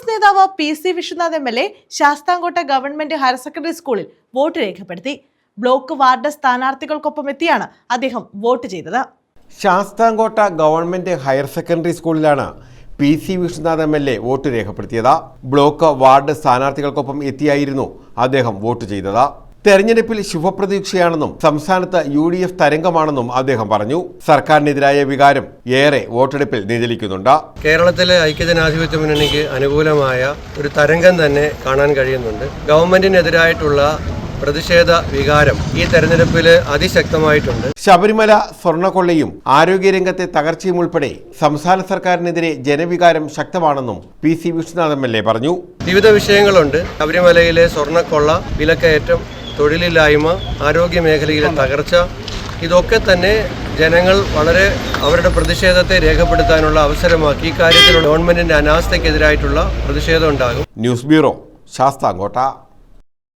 കോൺഗ്രസ് നേതാവ് PC Vishwanath MLA Sasthamcotta government higher secondary സ്കൂളിൽ vote രേഖപ്പെടുത്തി. ബ്ലോക്ക് വാർഡ് സ്ഥാനാർത്ഥികൾക്കൊപ്പം എത്തിയാണ് അദ്ദേഹം വോട്ട് ചെയ്തത്. ശാസ്താംകോട്ട ഗവൺമെന്റ് ഹയർ സെക്കൻഡറി സ്കൂളിലാണ് PC വിശ്വനാഥ് MLA വോട്ട് രേഖപ്പെടുത്തിയത്. ബ്ലോക്ക് വാർഡ് സ്ഥാനാർത്ഥികൾക്കൊപ്പം എത്തിയായിരുന്നു അദ്ദേഹം വോട്ട് ചെയ്തത്. തെരഞ്ഞെടുപ്പിൽ ശുഭപ്രതീക്ഷയാണെന്നും സംസ്ഥാനത്ത് UDF തരംഗമാണെന്നും അദ്ദേഹം പറഞ്ഞു. സർക്കാരിനെതിരായ വികാരം ഏറെ വോട്ടെടുപ്പിൽ നിഴലിക്കുന്നുണ്ട്. കേരളത്തിലെ ഐക്യജനാധിപത്യ മുന്നണിക്ക് അനുകൂലമായ ഒരു തരംഗം തന്നെ കാണാൻ കഴിയുന്നുണ്ട്. ഗവൺമെന്റിനെതിരായിട്ടുള്ള പ്രതിഷേധ വികാരം ഈ തെരഞ്ഞെടുപ്പിൽ അതിശക്തമായിട്ടുണ്ട്. ശബരിമല സ്വർണ്ണക്കൊള്ളയും ആരോഗ്യരംഗത്തെ തകർച്ചയും ഉൾപ്പെടെ സംസ്ഥാന സർക്കാരിനെതിരെ ജനവികാരം ശക്തമാണെന്നും PC വിശ്വനാഥ് MLA പറഞ്ഞു. വിവിധ വിഷയങ്ങളുണ്ട്. ശബരിമലയിലെ സ്വർണ്ണക്കൊള്ള, വിലക്കയറ്റം, തൊഴിലില്ലായ്മ, ആരോഗ്യ മേഖലയിലെ തകർച്ച, ഇതൊക്കെ തന്നെ ജനങ്ങൾ വളരെ അവരുടെ പ്രതിഷേധത്തെ രേഖപ്പെടുത്താനുള്ള അവസരമാക്കി. ഇക്കാര്യത്തിൽ ഗവൺമെന്റിന്റെ അനാസ്ഥയ്ക്കെതിരായിട്ടുള്ള പ്രതിഷേധം ഉണ്ടാകും. News bureau, Sasthamkotta.